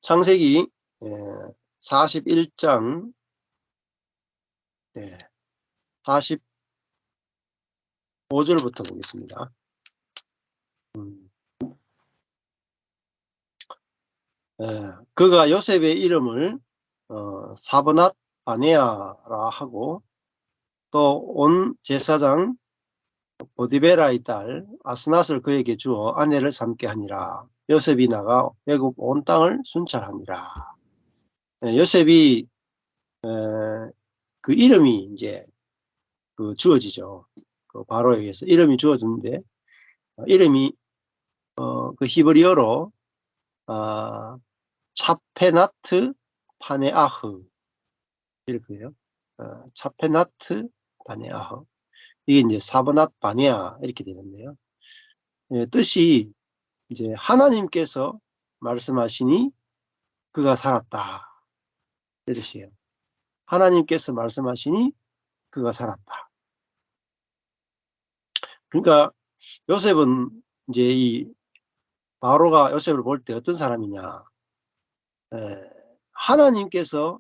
창세기 41장 45절부터 보겠습니다. 그가 요셉의 이름을 사브낫 바네아라 하고, 또 온 제사장 보디베라의 딸 아스낫을 그에게 주어 아내를 삼게 하니라. 요셉이 나가 애굽 온 땅을 순찰하니라. 요셉이 그 이름이 이제 주어지죠. 그 바로에 의해서 이름이 주어졌는데, 이름이 그 히브리어로 차페나트 파네아흐 이렇게 해요. 차페나트 파네아흐. 이게 이제 사브낫 바네아 이렇게 되는데요. 뜻이 이제 하나님께서 말씀하시니 그가 살았다 이 뜻이에요. 하나님께서 말씀하시니 그가 살았다. 그러니까 요셉은 이제 이 바로가 요셉을 볼 때 어떤 사람이냐, 하나님께서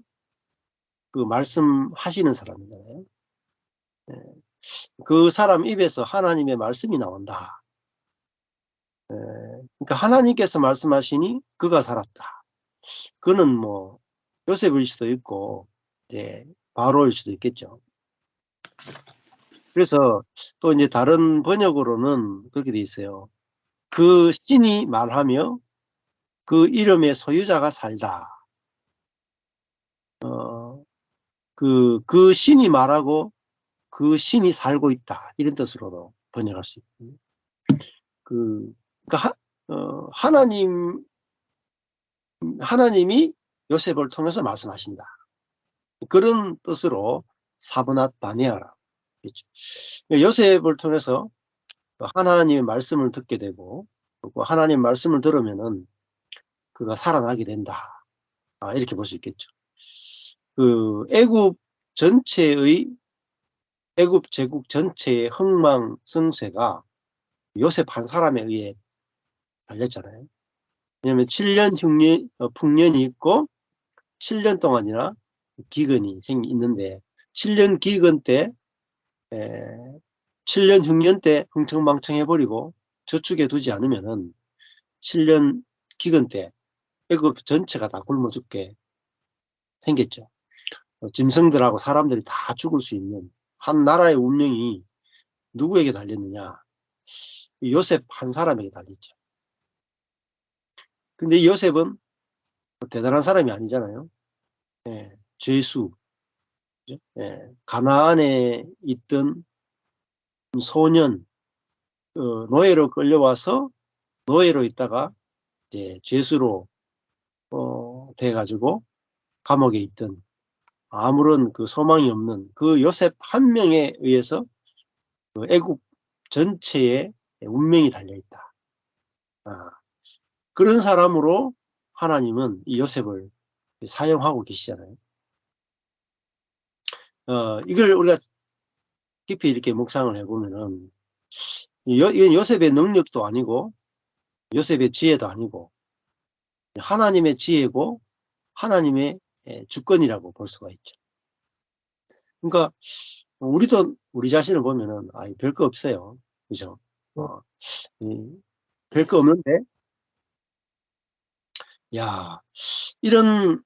그 말씀하시는 사람이잖아요. 그 사람 입에서 하나님의 말씀이 나온다. 그러니까 하나님께서 말씀하시니 그가 살았다. 그는 뭐 요셉일 수도 있고 이제 바로일 수도 있겠죠. 그래서 또 이제 다른 번역으로는 그렇게 돼 있어요. 그 신이 말하며 그 이름의 소유자가 살다. 그 신이 말하고 그 신이 살고 있다. 이런 뜻으로도 번역할 수 있고. 그러니까 하나님이 요셉을 통해서 말씀하신다. 그런 뜻으로 사브낫 바네아라 했죠. 요셉을 통해서 하나님의 말씀을 듣게 되고, 그리고 하나님의 말씀을 들으면은 그가 살아나게 된다. 이렇게 볼 수 있겠죠. 애굽 제국 전체의 흥망성쇠가 요셉 한 사람에 의해 달렸잖아요. 왜냐하면 7년 풍년이 있고 7년 동안이나 기근이 있는데, 7년 기근 때 7년 흉년 때 흥청망청 해버리고 저축해 두지 않으면은 7년 기근 때 애굽 전체가 다 굶어 죽게 생겼죠. 짐승들하고 사람들이 다 죽을 수 있는 한 나라의 운명이 누구에게 달렸느냐? 요셉 한 사람에게 달렸죠. 근데 이 요셉은 대단한 사람이 아니잖아요. 죄수, 가나안에 있던 소년, 노예로 끌려와서 노예로 있다가 이제 죄수로 돼가지고 감옥에 있던, 아무런 그 소망이 없는 그 요셉 한 명에 의해서 그 애국 전체의 운명이 달려있다. 그런 사람으로 하나님은 이 요셉을 사용하고 계시잖아요. 이걸 우리가 깊이 이렇게 묵상을 해보면은, 이건 요셉의 능력도 아니고 요셉의 지혜도 아니고 하나님의 지혜고 하나님의 주권이라고 볼 수가 있죠. 그러니까 우리도 우리 자신을 보면은 별거 없어요. 그죠? 별거 없는데, 야, 이런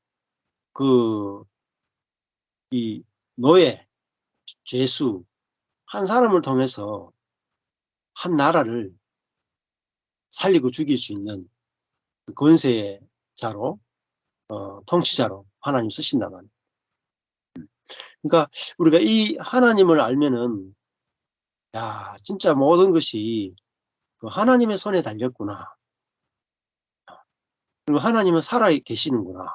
이 노예, 죄수 한 사람을 통해서 한 나라를 살리고 죽일 수 있는 그 권세자로, 통치자로 하나님 쓰신단 말이에요. 그러니까 우리가 이 하나님을 알면은, 야, 진짜 모든 것이 그 하나님의 손에 달렸구나. 그리고 하나님은 살아 계시는구나.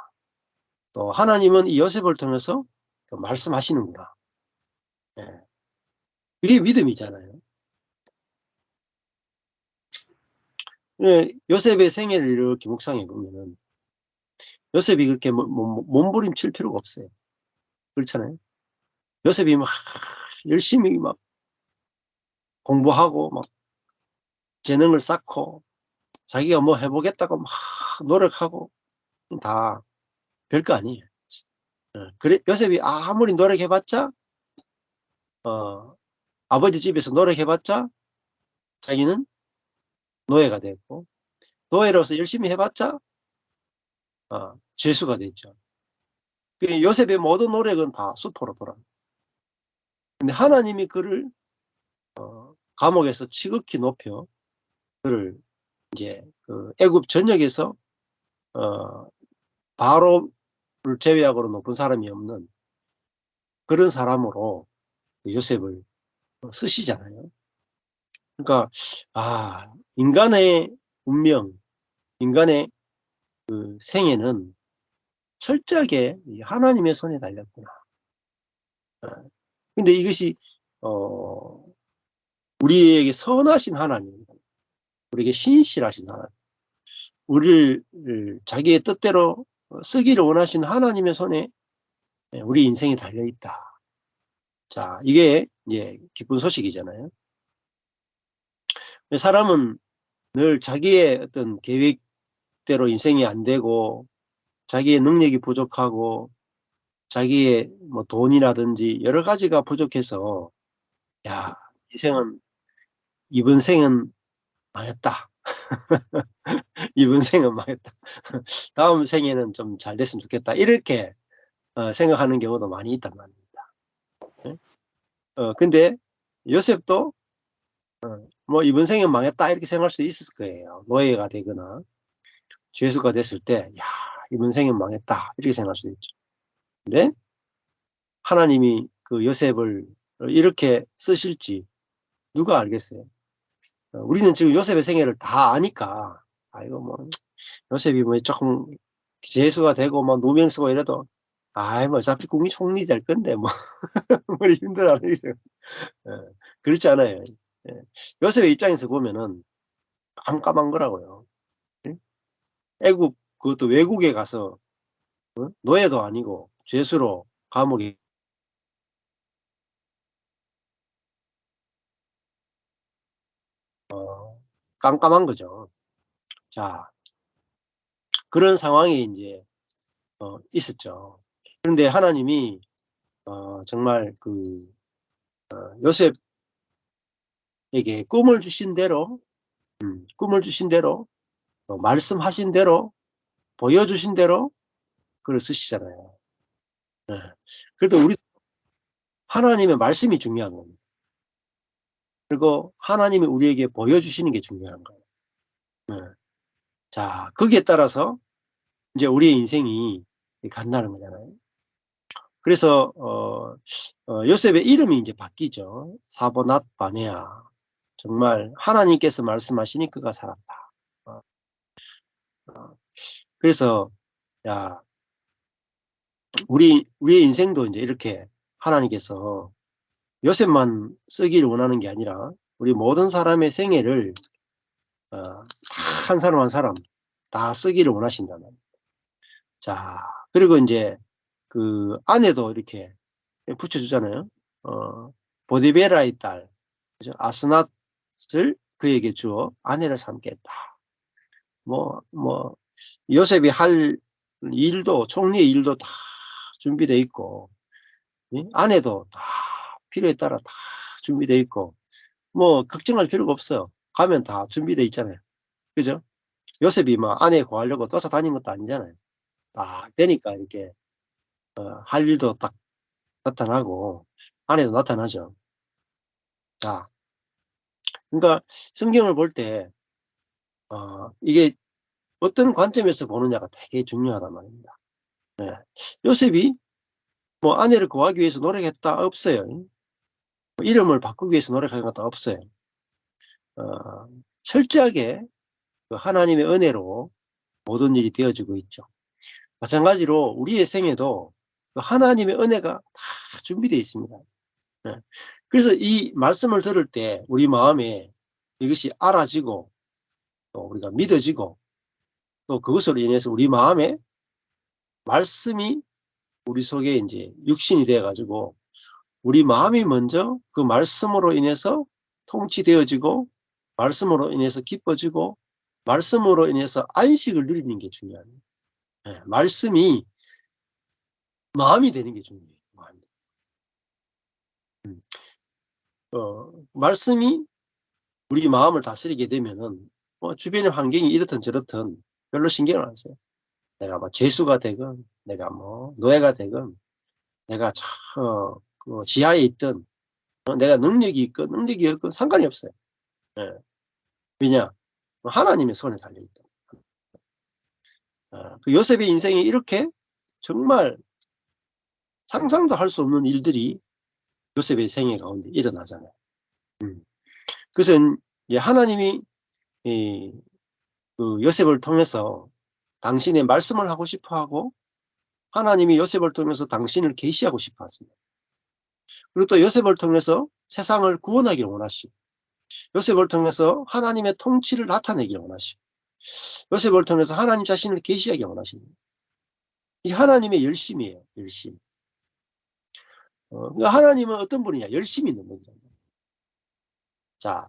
또 하나님은 이 요셉을 통해서 말씀하시는구나. 그게 믿음이잖아요. 요셉의 생애를 이렇게 묵상해 보면은 요셉이 그렇게 몸부림칠 필요가 없어요. 그렇잖아요. 요셉이 막 열심히 막 공부하고 막 재능을 쌓고 자기가 뭐 해보겠다고 막 노력하고 다 별거 아니에요. 그래 요셉이 아무리 노력해봤자 어 아버지 집에서 노력해봤자 자기는 노예가 됐고, 노예로서 열심히 해봤자 죄수가 됐죠. 그 요셉의 모든 노력은 다 수포로 돌아갑니다. 근데 하나님이 그를 감옥에서 지극히 높여 그를 이제 그 애굽 전역에서 어 바로를 제외하고는 높은 사람이 없는 그런 사람으로 요셉을 쓰시잖아요. 그러니까 인간의 운명, 인간의 그 생애는 철저하게 이 하나님의 손에 달렸구나. 어 근데 이것이 어 우리에게 선하신 하나님, 우리에게 신실하신 하나님, 우리를 자기의 뜻대로 쓰기를 원하시는 하나님의 손에 우리 인생이 달려 있다. 자, 이게 이제 기쁜 소식이잖아요. 사람은 늘 자기의 어떤 계획대로 인생이 안 되고, 자기의 능력이 부족하고, 자기의 뭐 돈이라든지 여러 가지가 부족해서, 야, 인생은, 이번 생은 망했다. 이번 생은 망했다. 다음 생에는 좀 잘 됐으면 좋겠다. 이렇게 생각하는 경우도 많이 있단 말입니다. 예? 근데 요셉도 뭐 '이번 생은 망했다.' 이렇게 생각할 수 있었을 거예요. 노예가 되거나 죄수가 됐을 때 '야, 이번 생은 망했다.' 이렇게 생각할 수도 있죠. 근데 하나님이 그 요셉을 이렇게 쓰실지 누가 알겠어요. 우리는 지금 요셉의 생애를 다 아니까 '아, 이거 뭐 요셉이 뭐 쪼끔 재수가 되고 뭐 누명 쓰고 이래도 아이 뭐 어차피 국민 총리 될 건데 뭐 뭐 힘들어하는 거죠.' 예. 그렇지 않아요. 예. 요셉의 입장에서 보면은 깜깜한 거라고요. 예? 애국, 그것도 외국에 가서 노예도 아니고 죄수로 감옥에 깜깜한 거죠. 자, 그런 상황이 인제 있었죠. 그런데 하나님이 정말 그 요셉에게 꿈을 주신 대로 또 말씀하신 대로 보여주신 대로 그걸 쓰시잖아요. 예. 그래도 우리 하나님의 말씀이 중요한 겁니다. 그리고 하나님이 우리에게 보여주시는 게 중요한 거예요. 예. 자, 거기에 따라서 인제 우리의 인생이 간다는 거잖아요. 그래서 요셉의 이름이 인제 바뀌죠. 사보낫 바네아. 정말 하나님께서 말씀하시니 그가 살았다. 어 어 그래서 야, 우리의 인생도 인제 이렇게 하나님께서 요셉만 쓰기를 원하는 게 아니라 우리 모든 사람의 생애를 다 한 사람 한 사람 다 쓰기를 원하신다는. 자, 그리고 인제 그 아내도 이렇게 붙여 주잖아요. 어 보디베라의 딸, 그죠? 아스낫을 그에게 주어 아내를 삼게 했다. 뭐 요셉이 할 일도, 총리의 일도 다 준비돼 있고, 아내도 다 필요에 따라 다 준비돼 있고, 뭐 걱정할 필요가 없어요. 가면 다 준비돼 있잖아요. 그죠? 요셉이 막 아내 구하려고 쫓아다닌 것도 아니잖아요. 딱 되니까 이렇게 할 일도 딱 나타나고 아내도 나타나죠. 자, 그러니까 성경을 볼 때 이게 어떤 관점에서 보느냐가 되게 중요하단 말입니다. 예. 요셉이 뭐 아내를 구하기 위해서 노력했다? 없어요. 뭐 이름을 바꾸기 위해서 노력한 것도 없어요. 어 철저하게 그 하나님의 은혜로 모든 일이 되어지고 있죠. 마찬가지로 우리의 생에도 그 하나님의 은혜가 다 준비되어 있습니다. 예. 그래서 이 말씀을 들을 때 우리 마음에 이것이 알아지고 또 우리가 믿어지고 또 그것으로 인해서 우리 마음에 말씀이 우리 속에 인제 육신이 되어 가지고 우리 마음이 먼저 그 말씀으로 인해서 통치되어지고, 말씀으로 인해서 기뻐지고, 말씀으로 인해서 안식을 누리는 게 중요합니다. 예, 말씀이 마음이 되는 게 중요해요. 마음이. 음. 말씀이 우리 마음을 다스리게 되면은 주변의 환경이 이렇든 저렇든 별로 신경을 안 써요. 내가 뭐 죄수가 되건 내가 뭐 노예가 되건 내가 그 지하에 있든 내가 능력이 있건 능력이 없건 상관이 없어요. 예. 왜냐? 하나님의 손에 달려 있다. 그 요셉의 인생이 이렇게 정말 상상도 할 수 없는 일들이 요셉의 생애 가운데 일어나잖아요. 음. 그래서 이제 하나님이 이 그 요셉을 통해서 당신의 말씀을 하고 싶어 하고 하나님이 요셉을 통해서 당신을 계시하고 싶어 하십니다. 그리고 또 요셉을 통해서 세상을 구원하기를 원하시고 요셉을 통해서 하나님의 통치를 나타내기를 원하시고 요셉을 통해서 하나님 자신을 계시하기 원하십니다. 이 하나님의 열심이에요. 열심. 그러니까 하나님은 어떤 분이냐? 열심히 있는 분이잖아요. 자,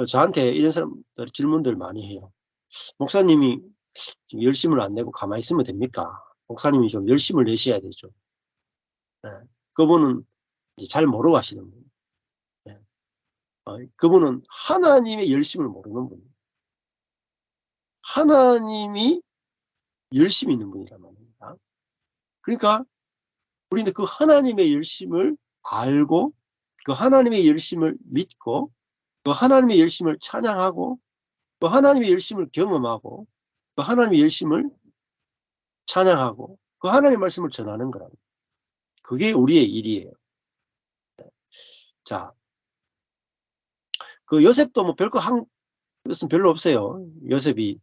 저한테 이런 사람들 질문들 많이 해요. 목사님이 지금 열심을 안 내고 가만히 있으면 됩니까? 목사님이 좀 열심을 내셔야 되죠. 예. 그분은 이제 잘 모르고 하시는 분이에요. 예. 그분은 하나님의 열심을 모르는 분이에요. 하나님이 열심이 있는 분이란 말입니다. 그러니까 우리는 그 하나님의 열심을 알고 그 하나님의 열심을 믿고 그 하나님의 열심을 찬양하고 그 하나님의 열심을 경험하고 그 하나님의 열심을 찬양하고 그 하나님의 말씀을 전하는 거랍니다. 그게 우리의 일이에요. 자, 그 요셉도 뭐 별거 한 것은 별로 없어요. 요셉이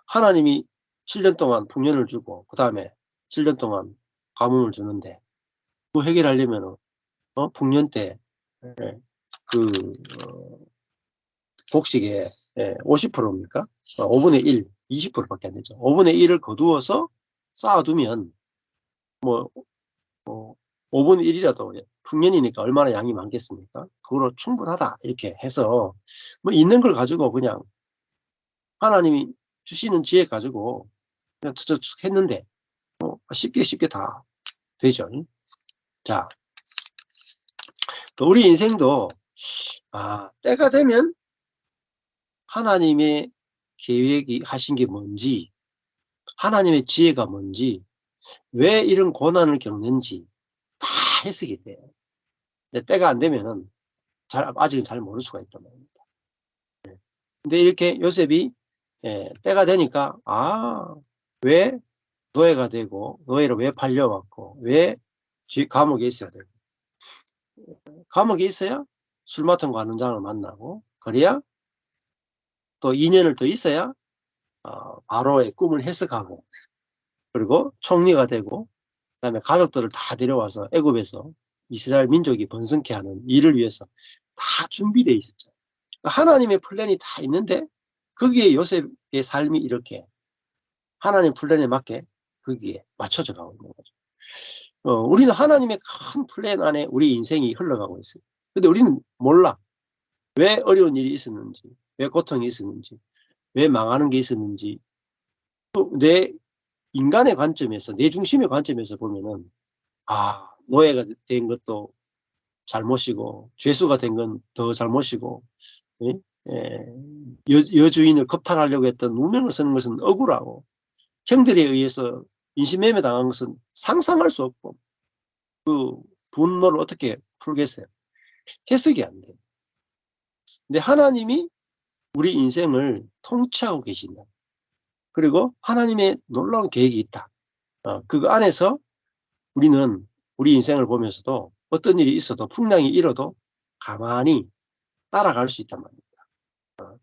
하나님이 7년 동안 풍년을 주고 그다음에 7년 동안 가뭄을 주는데 그거 해결하려면은 풍년 때 예, 그 곡식의 50%입니까? 5분의 1, 20%밖에 안 되죠. 5분의 1을 거두어서 쌓아두면 뭐 5분의 1이라도 풍년이니까 얼마나 양이 많겠습니까? 그걸로 충분하다 이렇게 해서 뭐 있는 걸 가지고 그냥 하나님이 주시는 지혜 가지고 그냥 투척 했는데 쉽게 쉽게 다 되죠. 자, 우리 인생도 때가 되면 하나님의 계획이 하신 게 뭔지 하나님의 지혜가 뭔지 왜 이런 고난을 겪는지 다 해석이 돼요. 근데 때가 안 되면은 아직은 잘 모를 수가 있단 말입니다. 근데 이렇게 요셉이 때가 되니까 왜 노예가 되고 노예로 왜 팔려왔고 왜 감옥에 있어야 되고 감옥에 있어야 술 맡은 관원장을 만나고 그래야 또 2년을 더 있어야 바로의 꿈을 해석하고 그리고 총리가 되고 그다음에 가족들을 다 데려와서 애굽에서 이스라엘 민족이 번성케 하는 일을 위해서 다 준비되어 있었죠. 그러니까 하나님의 플랜이 다 있는데 거기에 요셉의 삶이 이렇게 하나님 플랜에 맞게 거기에 맞춰져 가고 있는 거죠. 우리는 하나님의 큰 플랜 안에 우리 인생이 흘러가고 있어요. 근데 우리는 몰라. 왜 어려운 일이 있었는지, 왜 고통이 있었는지, 왜 망하는 게 있었는지, 내 인간의 관점에서, 내 중심의 관점에서 보면은, 노예가 된 것도 잘못이고, 죄수가 된 건 더 잘못이고, 예? 예, 여주인을 겁탈하려고 했던 누명을 쓰는 것은 억울하고, 형들에 의해서 인신매매 당한 것은 상상할 수 없고, 그 분노를 어떻게 풀겠어요? 해석이 안 돼요. 근데 하나님이 우리 인생을 통치하고 계신다. 그리고 하나님의 놀라운 계획이 있다. 그 안에서 우리는 우리 인생을 보면서도 어떤 일이 있어도 풍랑이 일어도 가만히 따라갈 수 있단 말입니다.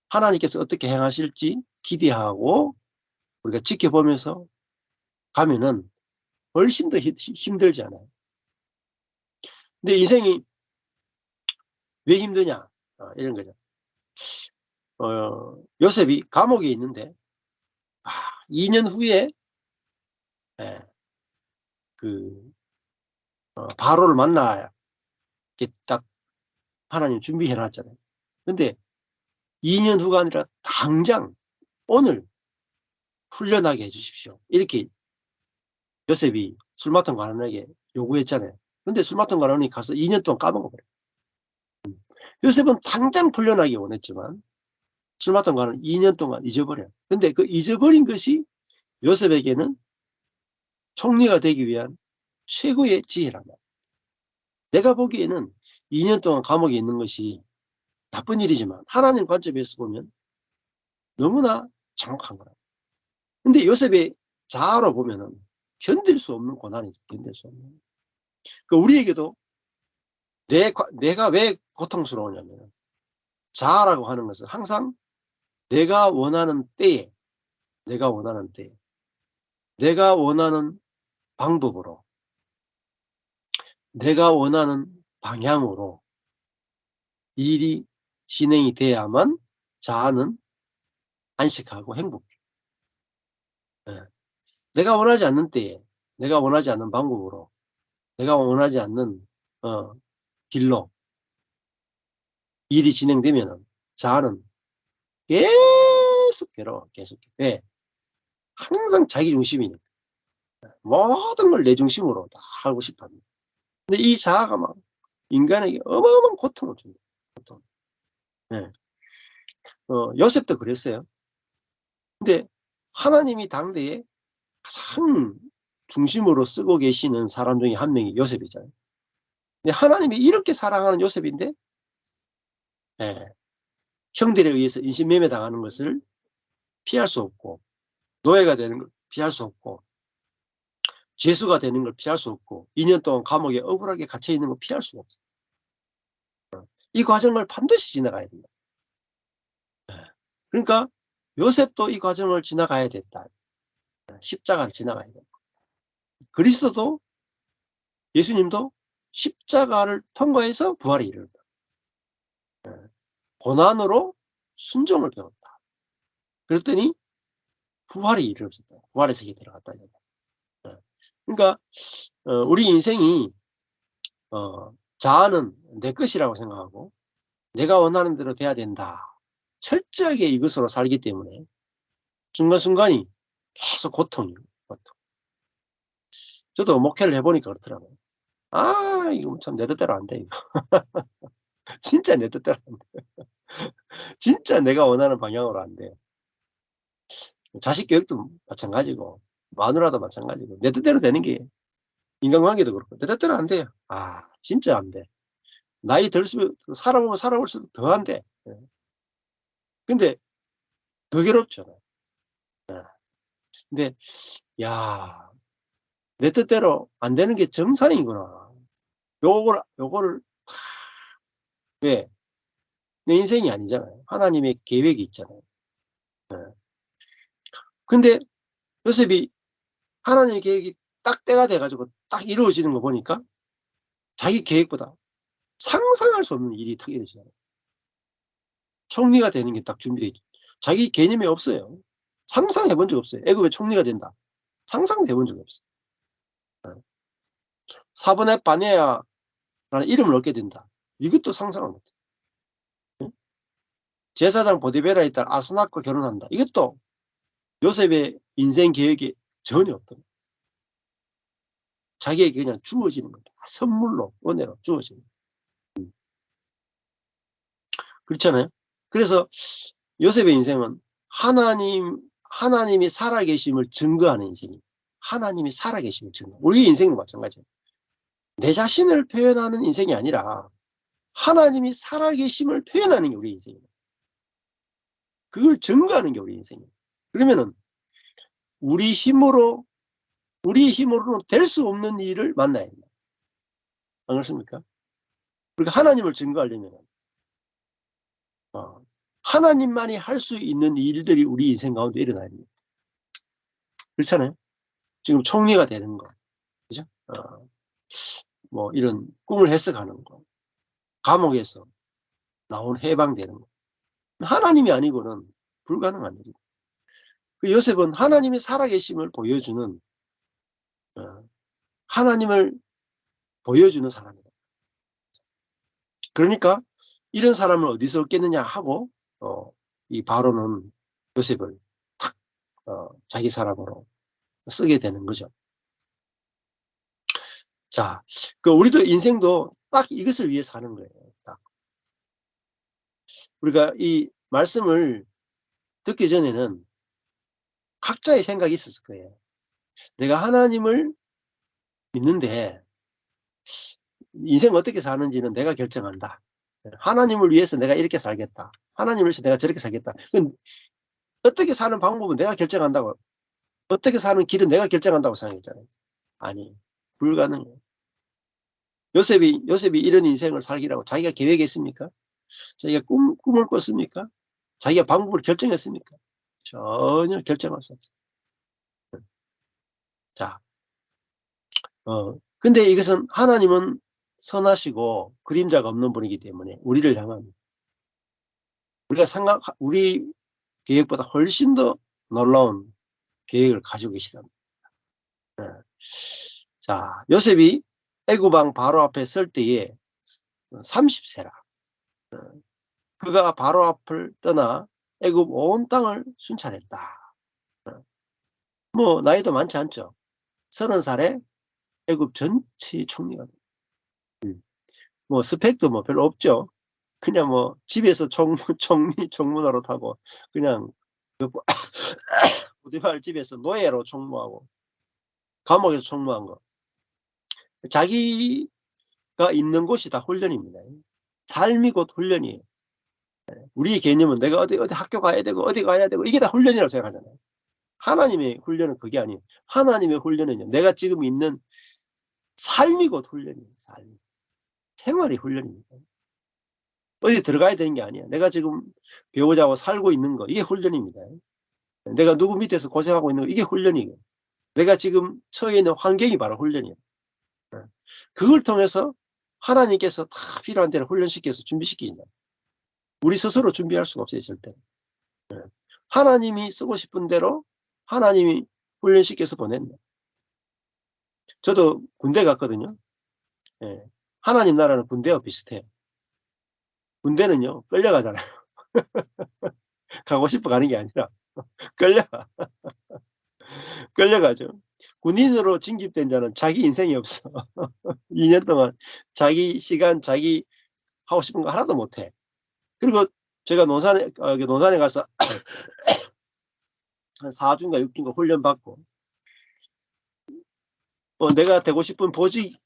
하나님께서 어떻게 행하실지 기대하고 우리가 지켜보면서 가면은 훨씬 더 힘들지 않아요. 근데 인생이 왜 힘드냐? 이런 거죠. 요셉이 감옥에 있는데 2년 후에 예, 그 바로를 만나야 딱 하나님 준비해 놨잖아요. 근데 2년 후가 아니라 당장 오늘 풀려나게 해 주십시오. 이렇게 요셉이 술 맡은 관원에게 요구했잖아요. 근데 술 맡은 관원이 가서 2년 동안 까먹어 버려요. 요셉은 당장 풀려나기 원했지만 술 맡은 관원은 2년 동안 잊어버려요. 근데 그 잊어버린 것이 요셉에게는 총리가 되기 위한 최고의 지혜란 말이에요. 내가 보기에는 2년 동안 감옥에 있는 것이 나쁜 일이지만 하나님 관점에서 보면 너무나 정확한 거라. 근데 요셉의 자아로 보면은 견딜 수 없는 고난이죠. 견딜 수 없는. 그 우리에게도 내가 왜 고통스러우냐면 자아라고 하는 것은 항상 내가 원하는 때에, 내가 원하는 때에, 내가 원하는 방법으로, 내가 원하는 방향으로 일이 진행이 돼야만 자아는 안식하고 행복해. 예. 내가 원하지 않는 때에, 내가 원하지 않는 방법으로, 내가 원하지 않는 어 길로 일이 진행되면은 자아는 계속 괴로워. 계속. 왜? 항상 자기 중심이니까. 모든 걸 내 중심으로 다 하고 싶어 합니다. 근데 이 자아가 막 인간에게 어마어마한 고통을 줍니다. 고통. 예. 요셉도 그랬어요. 근데 하나님이 당대에 가장 중심으로 쓰고 계시는 사람 중에 한 명이 요셉이잖아요. 근데 하나님이 이렇게 사랑하는 요셉인데 예, 형들에 의해서 인신매매 당하는 것을 피할 수 없고 노예가 되는 걸 피할 수 없고 죄수가 되는 걸 피할 수 없고 2년 동안 감옥에 억울하게 갇혀 있는 걸 피할 수가 없어요. 이 과정을 반드시 지나가야 된다. 예. 그러니까 요셉도 이 과정을 지나가야 됐다. 십자가를 지나가야 된다. 그리스도도 예수님도 십자가를 통과해서 부활에 이르렀다. 예. 고난으로 순종을 배웠다. 그랬더니 부활에 이르렀다. 부활의 세계에 들어갔다. 예. 그러니까 우리 인생이 자아는 내 것이라고 생각하고 내가 원하는 대로 돼야 된다. 철저하게 이것으로 살기 때문에 순간순간이 계속 고통이에요. 고통. 저도 목회를 해 보니까 그렇더라고요. 아 이거 참 내 뜻대로 안 돼 이거. 진짜 내 뜻대로 안 돼. 진짜 내가 원하는 방향으로 안 돼요. 자식 교육도 마찬가지고 마누라도 마찬가지고 내 뜻대로 되는 게 인간관계도 그렇고 내 뜻대로 안 돼요. 아 진짜 안 돼. 나이 들수록 살아보면 살아볼수록 더 안 돼. 예. 근데 더 괴롭죠. 예. 근데 야 내 뜻대로 안 되는 게 정상이구나. 요거를 왜? 내 인생이 아니잖아요. 하나님의 계획이 있잖아요. 예. 근데 요셉이 하나님의 계획이 딱 때가 돼 가지고 딱 이루어지는 거 보니까 자기 계획보다 상상할 수 없는 일이 터지잖아요. 총리가 되는 게 딱 준비돼 있죠. 자기 개념이 없어요. 상상해 본 적 없어요. 애굽의 총리가 된다. 상상도 해본 적이 없어요. 예. 사분의 바네아라는 이름을 얻게 된다. 이것도 상상을 못 해요. 예. 제사장 보디베라의 딸 아스낫과 결혼한다. 이것도 요셉의 인생 계획에 전혀 없던 자기에게 그냥 주어지는 거다. 선물로 은혜로 주어지는 거. 그렇잖아요. 그래서 요셉의 인생은 하나님이 살아계심을 증거하는 인생이에요. 하나님이 살아계심을 증거. 우리 인생도 마찬가지예요. 내 자신을 표현하는 인생이 아니라 하나님이 살아계심을 표현하는 게 우리 인생이에요. 그걸 증거하는 게 우리 인생이에요. 그러면은 우리 힘으로 우리의 힘으로는 될 수 없는 일을 만나야 됩니다. 안 그렇습니까? 그러니까 하나님을 증거하려면 하나님만이 할 수 있는 일들이 우리 인생 가운데 일어나야 됩니다. 그렇잖아요. 지금 총리가 되는 거, 그죠? 뭐 이런 꿈을 해석하는 거, 감옥에서 나온 해방되는 거, 하나님이 아니고는 불가능한 일이고. 그 요셉은 하나님이 살아계심을 보여주는 하나님을 보여주는 사람이다. 그러니까 이런 사람을 어디서 얻겠느냐 하고 이 바로는 요셉을 탁 자기 사람으로 쓰게 되는 거죠. 자, 우리도 인생도 딱 이것을 위해서 하는 거예요. 딱. 우리가 이 말씀을 듣기 전에는 각자의 생각이 있었을 거예요. 내가 하나님을 믿는데 인생 어떻게 사는지는 내가 결정한다. 하나님을 위해서 내가 이렇게 살겠다. 하나님을 위해서 내가 저렇게 살겠다. 어떻게 사는 방법은 내가 결정한다고. 어떻게 사는 길은 내가 결정한다고 생각했잖아요. 아니, 불가능해요. 요셉이 이런 인생을 살기라고 자기가 계획했습니까? 자기가 꿈을 꿨습니까? 자기가 방법을 결정했습니까? 전혀 결정할 수 없어요. 자, 근데 이것은 하나님은 선하시고 그림자가 없는 분이기 때문에 우리를 향한 우리 계획보다 훨씬 더 놀라운 계획을 가지고 계시다. 예. 자, 요셉이 애굽 왕 바로 앞에 설 때에 30세라. 그가 바로 앞을 떠나 애굽 온 땅을 순찰했다. 뭐 나이도 많지 않죠. 30살에 애굽 전체 총리가 돼요. 뭐 스펙도 뭐 별로 없죠. 그냥 뭐 집에서 총리 총무 노릇하고 그냥 그 부디발 집에서 노예로 총무하고 감옥에서 총무한 거. 자기가 있는 곳이 다 훈련입니다. 삶이 곧 훈련이에요. 우리의 개념은 내가 어디 학교 가야 되고 어디 가야 되고 이게 다 훈련이라고 생각하잖아요. 하나님의 훈련은 그게 아니에요. 하나님의 훈련은요, 내가 지금 있는 삶이 곧 훈련이에요. 삶. 생활이 훈련입니다. 어디 들어가야 되는 게 아니에요. 내가 지금 배우자하고 살고 있는 거 이게 훈련입니다. 내가 누구 밑에서 고생하고 있는 거 이게 훈련이에요. 내가 지금 처해 있는 환경이 바로 훈련이에요. 예. 그걸 통해서 하나님께서 다 필요한 대로 훈련시켜서 준비시키신다. 우리 스스로 준비할 수가 없어요, 절대. 예. 하나님이 쓰고 싶은 대로 하나님이 훈련시켜서 보낸다. 저도 군대 갔거든요. 예. 하나님 나라는 군대와 비슷해요. 군대는요, 끌려가잖아요. 가고 싶어 가는 게 아니라 끌려가. 끌려가죠. 군인으로 징집된 자는 자기 인생이 없어. 2년 동안 자기 시간, 자기 하고 싶은 거 하나도 못 해. 그리고 제가 논산에 가서 한 4 주인가 6 주인가 훈련 받고 내가 되고 싶은 보직,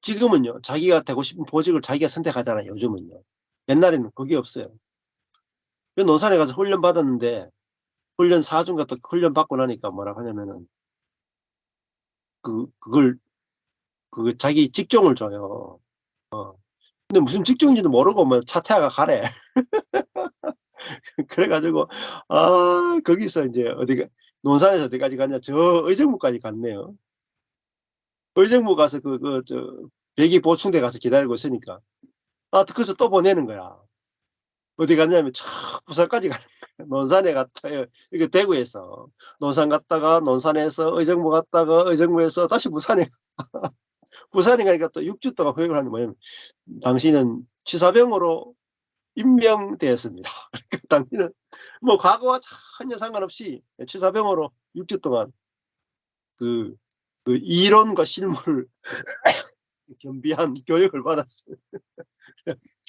지금은요 자기가 되고 싶은 보직을 자기가 선택하잖아요, 요즘은요. 옛날에는 그게 없어요. 그 논산에 가서 훈련 받았는데 훈련 4 주인가 또 훈련 받고 나니까 뭐라고 하냐면은 그걸 자기 직종을 줘요. 근데 무슨 직종인지도 모르고 뭐 차 태워가 가래. 그래 가지고 거기서 인제 어디가 논산에서 어디까지 갔냐, 저 의정부까지 갔네요. 의정부 가서 배기 보충대 가서 기다리고 있으니까 거기서 또 보내는 거야. 어디 갔냐면 저 부산까지 가는 거야. 논산에 갔다 이게 대구에서 논산 갔다가 논산에서 의정부 갔다가 의정부에서 다시 부산에 부산에 가니까 또 6주 동안 교육을 하는데 뭐냐면 "당신은 취사병으로 임명되었습니다." 그러니까 당신은 뭐 과거와 전혀 상관없이 취사병으로 6주 동안 그 이론과 실무를 겸비한 교육을 받았어요.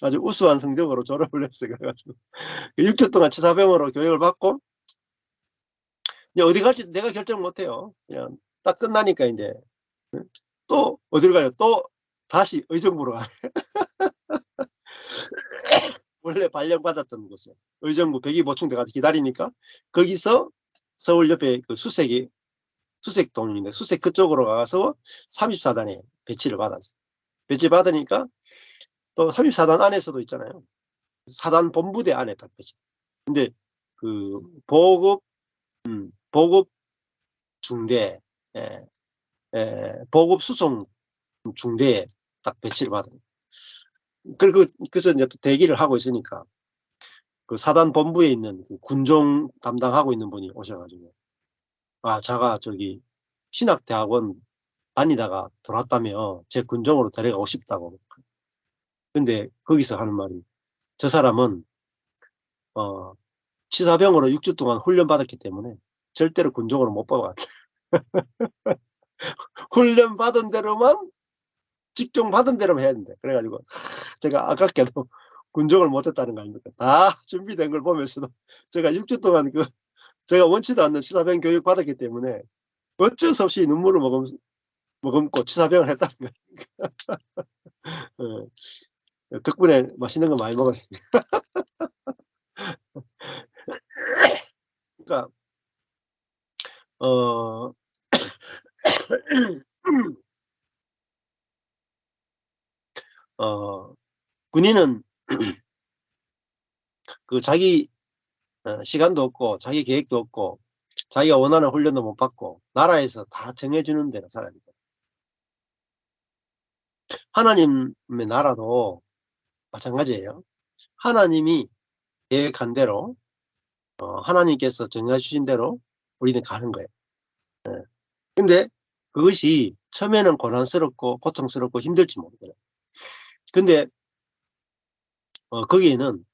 아주 우수한 성적으로 졸업을 했어요. 그래 가지고 6주 동안 취사병으로 교육을 받고 이제 어디 갈지 내가 결정 못 해요. 그냥 딱 끝나니까 인제 또 어디로 가요? 또 다시 의정부로 가요. 원래 발령받았던 곳에 의정부 백이보충대 가서 기다리니까 거기서 서울 옆에 수색동인데 수색 그쪽으로 가서 34 단에 배치를 받았어요. 배치 받으니까 또 34단 안에서도 있잖아요. 사단 본부대 안에 딱 배치. 근데 그 보급 중대, 예, 보급 수송 중대에 딱 배치를 받은. 그래서 이제 또 대기를 하고 있으니까 그 사단 본부에 있는 그 군종 담당하고 있는 분이 오셔 가지고 자가 저기 신학대학원 다니다가 돌아왔다며 제 군종으로 데려가고 싶다고. 근데 거기서 하는 말이 "저 사람은 어 치사병으로 6주 동안 훈련받았기 때문에 절대로 군종으로 못 뽑아갔다. 훈련 받은 대로만 직종 받은 대로만 해야 된대. 그래 가지고 제가 아깝게도 군종을 못 했다는 거 아닙니까? 다 준비된 걸 보면서도 제가 6주 동안 제가 원치도 않는 치사병 교육 받았기 때문에 어쩔 수 없이 눈물을 머금고 치사병을 했다는 거예요. 덕분에 맛있는 거 많이 먹었습니다. 그러니까 어 어 군인은 자기 시간도 없고 자기 계획도 없고 자기가 원하는 훈련도 못 받고 나라에서 다 정해 주는 대로 살아야 돼요. 하나님의 나라도 마찬가지예요. 하나님이 계획한 대로 하나님께서 정해 주신 대로 우리는 가는 거예요. 근데 그것이 처음에는 고난스럽고 고통스럽고 힘들지 모르겠어요. 근데 거기에는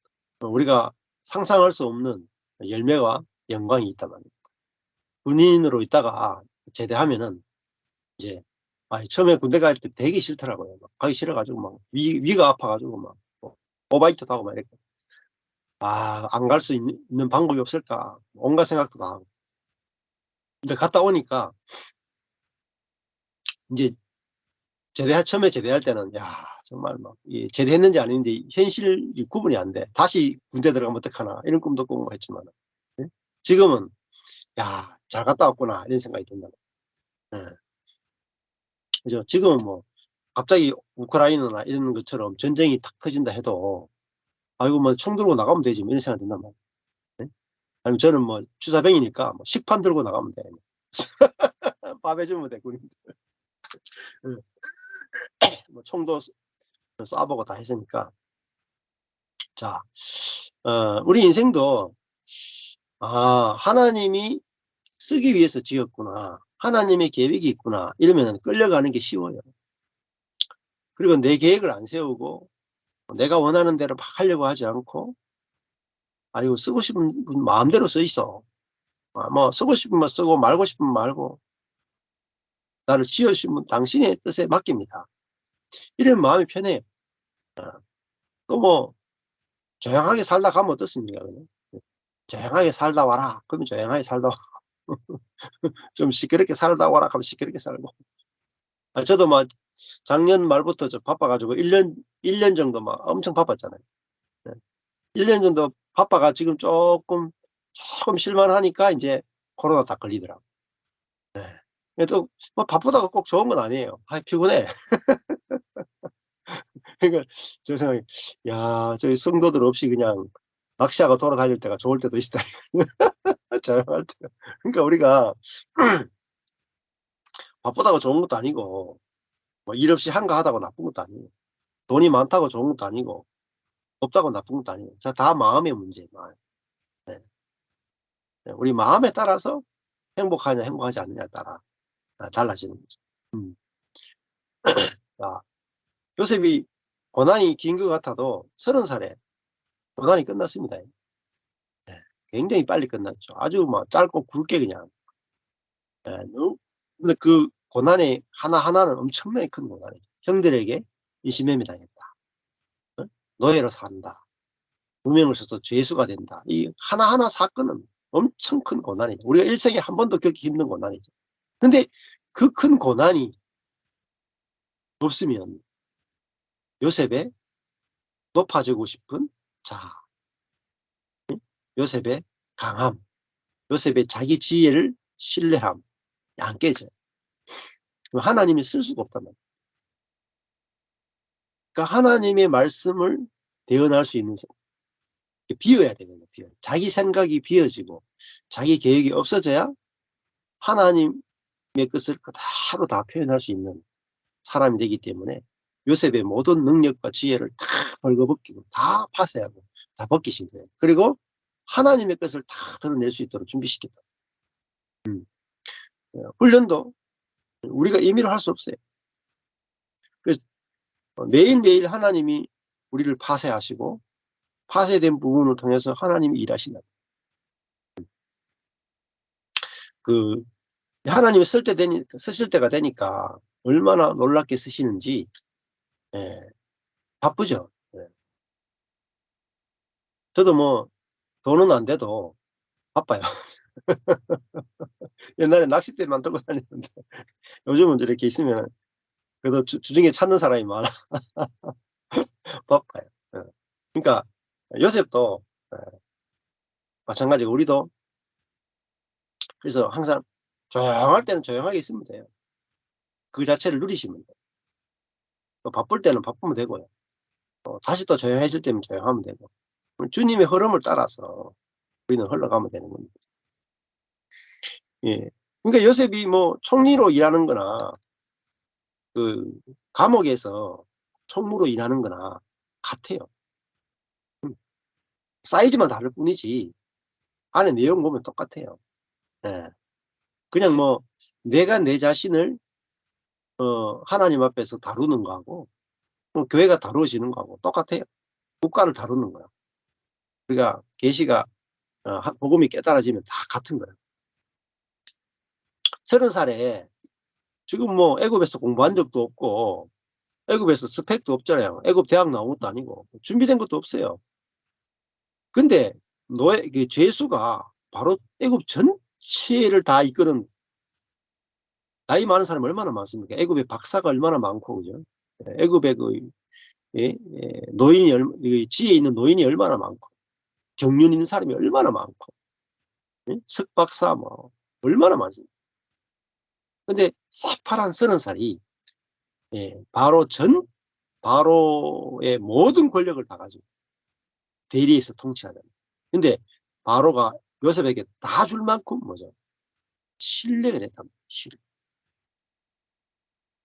우리가 상상할 수 없는 열매와 영광이 있단 말이에요. 군인으로 있다가 제대하면은 이제 처음에 군대 갈 때 되게 싫더라고요. 막 가기 싫어 가지고 막 위가 아파 가지고 막 오바이트 타고 막 이랬거든요. '안 갈 수 있는 방법이 없을까.' 온갖 생각도 다 하고. 근데 갔다 오니까 인제 처음에 제대할 때는 정말 막 제대했는지 아닌지 현실이 구분이 안 돼. '다시 군대 들어가면 어떡하나.' 이런 꿈도 꾸고 했지만은 예 지금은 '야 잘 갔다 왔구나.' 이런 생각이 든다. 예. 그죠. 지금은 뭐 갑자기 우크라이나나 이런 것처럼 전쟁이 탁 터진다 해도 '아이고 뭐 총 들고 나가면 되지.' 뭐 이런 생각이 든단 말이에요. 예. 아니면 저는 뭐 주사병이니까 뭐 식판 들고 나가면 돼. 밥 해 주면 돼 군인. 예. 뭐 총도 쏴 보고 다 했으니까. 자 우리 인생도 '하나님이 쓰기 위해서 지었구나. 하나님의 계획이 있구나.' 이러면은 끌려가는 게 쉬워요. 그리고 내 계획을 안 세우고 내가 원하는 대로 막 하려고 하지 않고 아이고 쓰고 싶은 분 마음대로 써 있어. 뭐 쓰고 싶으면 쓰고 말고 싶으면 말고 나를 지어 주신 분 당신의 뜻에 맡깁니다. 이런 마음이 편해요. 어 또 뭐 조용하게 살다 가면 어떻습니까 그냥. "조용하게 살다 와라." 그러면 조용하게 살다 와. 좀 "시끄럽게 살다 와라." 하면 시끄럽게 살고. 저도 막 작년 말부터 좀 바빠 가지고 1년 정도 막 엄청 바빴잖아요. 네. 1년 정도 바빠가 지금 쪼끔 쉴 만하니까 인제 코로나 딱 걸리더라고요. 예 또 뭐 바쁘다고 꼭 좋은 건 아니에요. 피곤해. 그러니까 저 생각에 '야 저기 성도들 없이 그냥 낚시하고 돌아다닐 때가 좋을 때도 있다.' 조용할 때. 그러니까 우리가 바쁘다고 좋은 것도 아니고 뭐 일 없이 한가하다고 나쁜 것도 아니에요. 돈이 많다고 좋은 것도 아니고 없다고 나쁜 것도 아니에요. 다 마음의 문제예요 마음. 네. 네. 우리 마음에 따라서 행복하냐 행복하지 않느냐에 따라 달라지는 거죠. 음. 아 요셉이 고난이 긴 것 같아도 30살에 고난이 끝났습니다. 예. 굉장히 빨리 끝났죠. 아주 뭐 짧고 굵게 그냥. 예. 근데 그 고난이 하나하나는 엄청나게 큰 고난이죠. 형들에게 인신매매 당했다. 어? 노예로 산다. 무명을 써서 죄수가 된다. 이 하나하나 사건은 엄청 큰 고난이죠. 우리가 일생에 한 번도 겪기 힘든 고난이죠. 근데 그 큰 고난이 없으면 요셉의 높아지고 싶은 자아, 요셉의 강함, 요셉의 자기 지혜를 신뢰함 안 깨져요. 그럼 하나님이 쓸 수가 없단 말이에요. 그러니까 하나님의 말씀을 대언할 수 있는 비워야 되거든요. 자기 생각이 비워지고 자기 계획이 없어져야 하나님의 뜻을 그대로 다 표현할 수 있는 사람이 되기 때문에 요셉의 모든 능력과 지혜를 다 벌거벗기고 다 파쇄하고 다 벗기신 거예요. 그리고 하나님의 것을 다 드러낼 수 있도록 준비시켰다. 훈련도 우리가 임의로 할 수 없어요. 그래서 매일매일 하나님이 우리를 파쇄하시고 파쇄된 부분을 통해서 하나님이 일하신다. 그 하나님이 쓰실 때가 되니까 얼마나 놀랍게 쓰시는지. 예, 바쁘죠. 예. 저도 뭐 돈은 안 돼도 바빠요. 옛날에 낚싯대만 들고 다녔는데 요즘은 이렇게 있으면 그래도 주중에 찾는 사람이 많아. 바빠요. 예. 그러니까 요셉도 마찬가지고 우리도 그래서 항상 조용할 때는 조용하게 있으면 돼요. 그 자체를 누리시면 돼요. 또 바쁠 때는 바쁘면 되고요. 다시 또 조용해질 때면 조용하면 되고. 주님의 흐름을 따라서 우리는 흘러가면 되는 겁니다. 예. 그러니까 요셉이 뭐 총리로 일하는 거나 그 감옥에서 총무로 일하는 거나 같아요. 음. 사이즈만 다를 뿐이지 안에 내용 보면 똑같아요. 예. 그냥 뭐 내가 내 자신을 하나님 앞에서 다루는 거하고 교회가 다루어지는 거하고 똑같아요. 국가를 다루는 거야. 우리가 계시가 복음이 깨달아지면 다 같은 거예요. 30살에 지금 뭐 애굽에서 공부한 적도 없고 애굽에서 스펙도 없잖아요. 애굽 대학 나온 것도 아니고 준비된 것도 없어요. 근데 노예 그 죄수가 바로 애굽 전체를 다 이끄는 나이 많은 사람이 얼마나 많습니까? 애굽에 박사가 얼마나 많고 그죠? 애굽에 그 예, 노인이 그 지에 있는 노인이 얼마나 많고 경륜 있는 사람이 얼마나 많고 예? 석박사 뭐 얼마나 많습니까? 근데 새파란 30살이 바로의 모든 권력을 다 가지고 대리해서 통치하는. 근데 바로가 요셉에게 다 줄 만큼 뭐죠? 신뢰가 됐단 말이에요.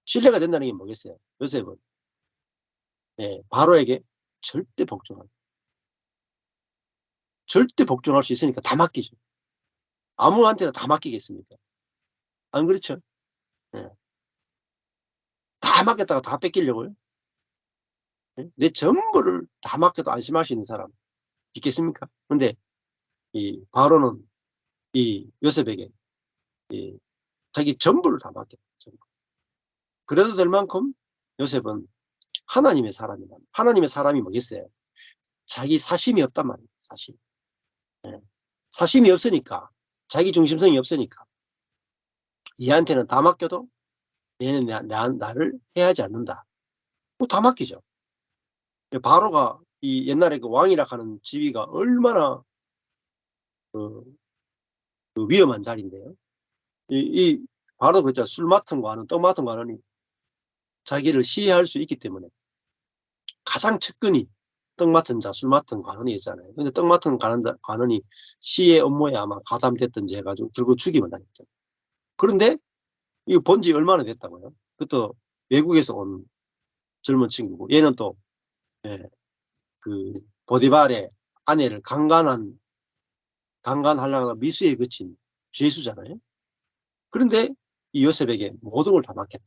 신뢰가 된다는 게 뭐겠어요? 요셉은 바로에게 절대 복종할 절대 복종할 수 있으니까 다 맡기죠. 아무한테나 다 맡기겠습니까? 안 그렇죠? 예. 다 맡겼다가 다 뺏기려고요? 예? 내 전부를 다 맡겨도 안심할 수 있는 사람 있겠습니까? 근데 이 바로는 이 요셉에게 이 자기 전부를 다 맡겼죠. 전부. 그래도 될 만큼 요셉은 하나님의 사람이다. 하나님의 사람이 뭐겠어요? 자기 사심이 없단 말이에요. 사심. 예. 사심이 없으니까 자기 중심성이 없으니까 얘한테는 다 맡겨도 얘는 나를 해하지 않는다. 뭐 다 맡기죠. 바로가 이 옛날에 그 왕이라 하는 지위가 얼마나 그, 그 위험한 자리인데요. 이 바로 그죠. 술 맡은 관은 떡 맡은 관원이 자기를 시해할 수 있기 때문에 가장 측근이 떡 맡은 자, 술 맡은 관원이었잖아요. 근데 떡 맡은 관원이 시의 업무에 아마 가담됐던지 해가지고 결국 죽임을 당했죠. 그런데 이거 본지 얼마나 됐다고요? 그것도 외국에서 온 젊은 친구고 얘는 또 예, 그 보디발의 아내를 강간하려다가 미수에 그친 죄수잖아요. 그런데 이 요셉에게 모든 걸 다 맡겼다.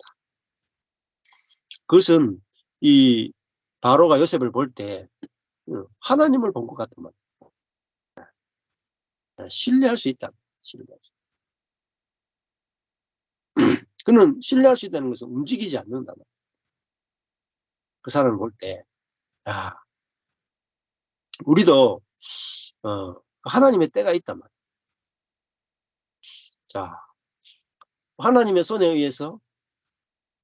그것은 이 바로가 요셉을 볼 때 하나님을 본 것 같단 말이에요. 신뢰할 수 있다. 신뢰할 수. 그는 신뢰할 수 있다는 것은 움직이지 않는다. 그 사람을 볼 때, 야, 우리도 하나님의 때가 있단 말이에요. 자, 하나님의 손에 의해서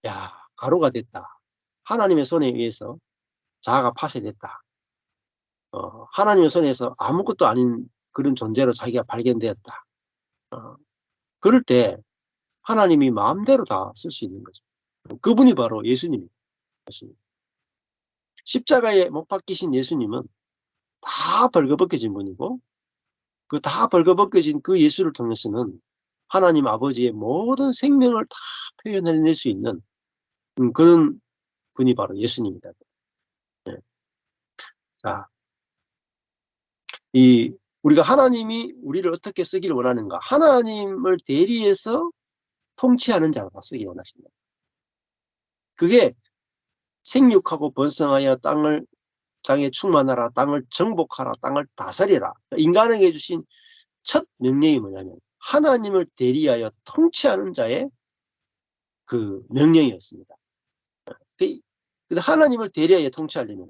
야, 가루가 됐다. 하나님의 손에 의해서 자아가 파쇄됐다. 하나님의 손에서 아무것도 아닌 그런 존재로 자기가 발견되었다. 어, 그럴 때 하나님이 마음대로 다 쓸 수 있는 거죠. 그분이 바로 예수님입니다. 십자가에 못 박히신 예수님은 다 벌거벗겨진 분이고 그 다 벌거벗겨진 그 예수를 통해서는 하나님 아버지의 모든 생명을 다 표현해낼 수 있는 그런 분이 바로 예수님이다. 네. 자, 우리가 하나님이 우리를 어떻게 쓰기를 원하는가? 하나님을 대리해서 통치하는 자로 쓰기를 원하십니다. 그게 생육하고 번성하여 땅에 충만하라, 땅을 정복하라, 땅을 다스리라. 인간에게 주신 첫 명령이 뭐냐면 하나님을 대리하여 통치하는 자의 그 명령이었습니다. 근데 하나님을 대리하여 통치하려면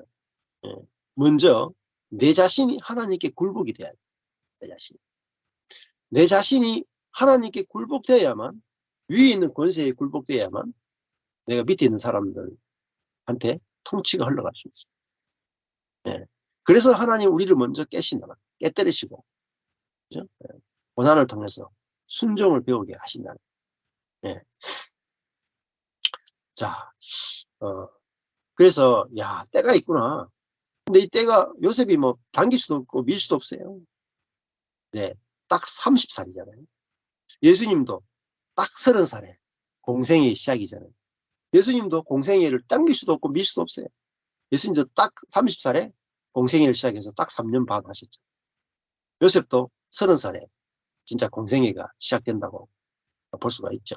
먼저 내 자신이 하나님께 굴복이 돼야 돼. 내 자신이 하나님께 굴복되어야만, 위에 있는 권세에 굴복되어야만 내가 밑에 있는 사람들한테 통치가 흘러갈 수 있어요. 예. 그래서 하나님 우리를 먼저 깨신다. 깨뜨리시고, 그죠? 예. 고난을 통해서 순종을 배우게 하신다. 예. 자, 그래서, 야, 때가 있구나. 근데 이 때가 요셉이 뭐 당길 수도 없고 밀 수도 없어요. 네. 딱 30살이잖아요. 예수님도 딱 30살에 공생애 시작이잖아요. 예수님도 공생애를 당길 수도 없고 밀 수도 없어요. 예수님도 딱 30살에 공생애를 시작해서 딱 3년 반 하셨죠. 요셉도 30살에 진짜 공생애가 시작된다고 볼 수가 있죠.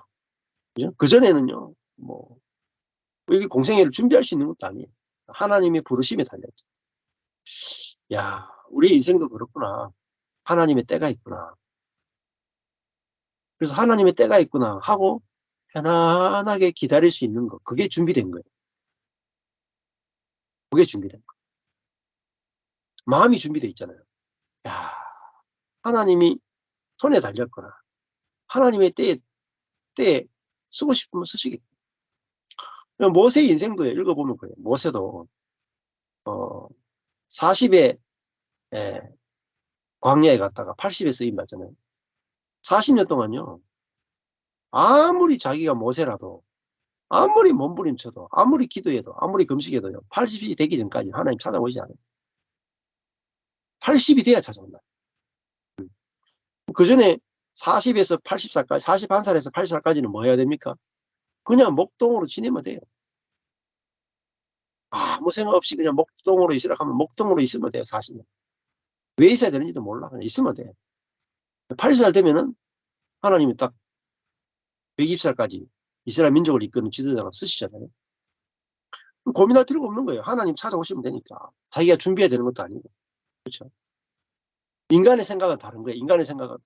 그죠? 그전에는요, 뭐, 여기 공생애를 준비할 수 있는 것도 아니에요. 하나님의 부르심에 달렸죠. 야, 우리 인생도 그렇구나. 하나님의 때가 있구나. 그래서 하나님의 때가 있구나 하고 편안하게 기다릴 수 있는 거. 그게 준비된 거예요. 그게 준비된 거. 마음이 준비되어 있잖아요. 야, 하나님이 손에 달렸구나. 하나님의 때에 쓰고 싶으면 쓰시겠다. 모세 인생도 읽어보면 그래요. 모세도 40에 광야에 갔다가 80에 쓰임 받잖아요. 40년 동안요. 아무리 자기가 모세라도, 아무리 몸부림쳐도, 아무리 기도해도, 아무리 금식해도요. 80이 되기 전까지 하나님 찾아오지 않아요. 80이 돼야 찾아온다. 그 전에 40에서 80살까지, 41살에서 80살까지는 뭐 해야 됩니까? 그냥 목동으로 지내면 돼요. 아무 생각 없이 그냥 목동으로 있으라 하면 목동으로 있으면 돼요. 40년. 왜 있어야 되는지도 몰라. 그냥 있으면 돼요. 80살 되면은 하나님이 딱 120살까지 이스라엘 민족을 이끄는 지도자로 쓰시잖아요. 고민할 필요가 없는 거예요. 하나님 찾아오시면 되니까. 자기가 준비해야 되는 것도 아니고. 그렇죠. 인간의 생각은 다른 거예요. 인간의 생각은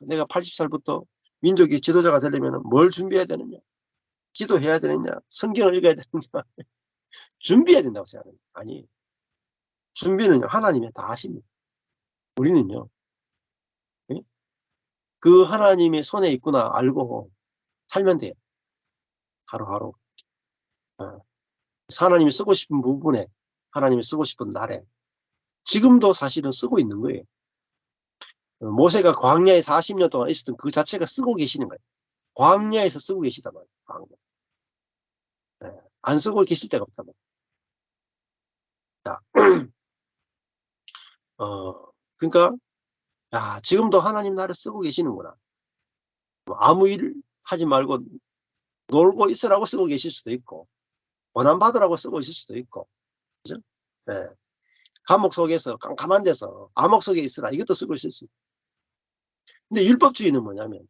내가 80살부터 민족의 지도자가 되려면 뭘 준비해야 되느냐, 기도해야 되느냐, 성경을 읽어야 되느냐, 준비해야 된다고 생각해요. 아니, 준비는 하나님이 다 하십니다. 우리는요, 그 하나님의 손에 있구나 알고 살면 돼요. 하루하루. 하나님이 쓰고 싶은 부분에, 하나님이 쓰고 싶은 날에, 지금도 사실은 쓰고 있는 거예요. 모세가 광야에 40년 동안 있었던 그 자체가 쓰고 계시는 거예요. 광야에서 쓰고 계시단 말이에요. 광야. 안 쓰고 계실 데가 없단 말이에요. 그러니까, 야, 지금도 하나님 나를 쓰고 계시는구나. 아무 일 하지 말고 놀고 있으라고 쓰고 계실 수도 있고, 고난받으라고 쓰고 있을 수도 있고, 그죠? 네. 감옥 속에서 깜깜한 데서 암흑 속에 있으라 이것도 쓰고 있을 수 있고. 근데 율법주의는 뭐냐면,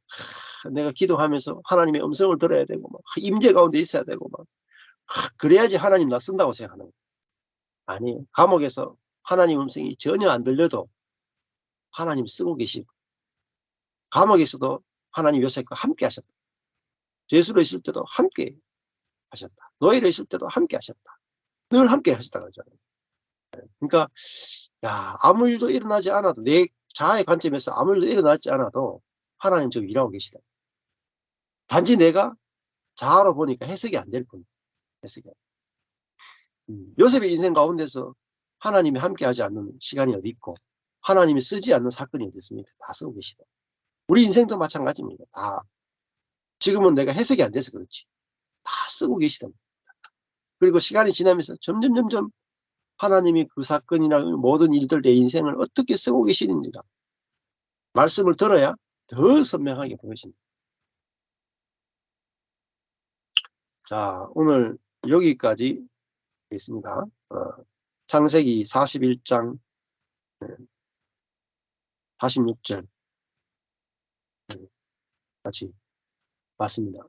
내가 기도하면서 하나님의 음성을 들어야 되고, 막 임재 가운데 있어야 되고, 막 그래야지 하나님 나 쓴다고 생각하는 거예요. 아니, 감옥에서 하나님 음성이 전혀 안 들려도 하나님 쓰고 계시고, 감옥에서도 하나님 요셉과 함께 하셨다. 죄수로 있을 때도 함께 하셨다. 노예로 있을 때도 함께 하셨다. 늘 함께 하셨다 그러잖아요. 그러니까, 야, 아무 일도 일어나지 않아도, 내 자아의 관점에서 아무 일도 일어나지 않아도 하나님 지금 일하고 계시다. 단지 내가 자아로 보니까 해석이 안 될 뿐. 해석이. 요셉의 인생 가운데서 하나님이 함께하지 않는 시간이 어디 있고, 하나님이 쓰지 않는 사건이 어디 있습니까? 다 쓰고 계시다. 우리 인생도 마찬가지입니다. 다. 지금은 내가 해석이 안 돼서 그렇지. 다 쓰고 계시다. 그리고 시간이 지나면서 점점 하나님이 그 사건이나 모든 일들 내 인생을 어떻게 쓰고 계시는지가 말씀을 들어야 더 선명하게 보여진다. 자, 오늘 여기까지 있습니다. 창세기 41장 46절 같이 봤습니다.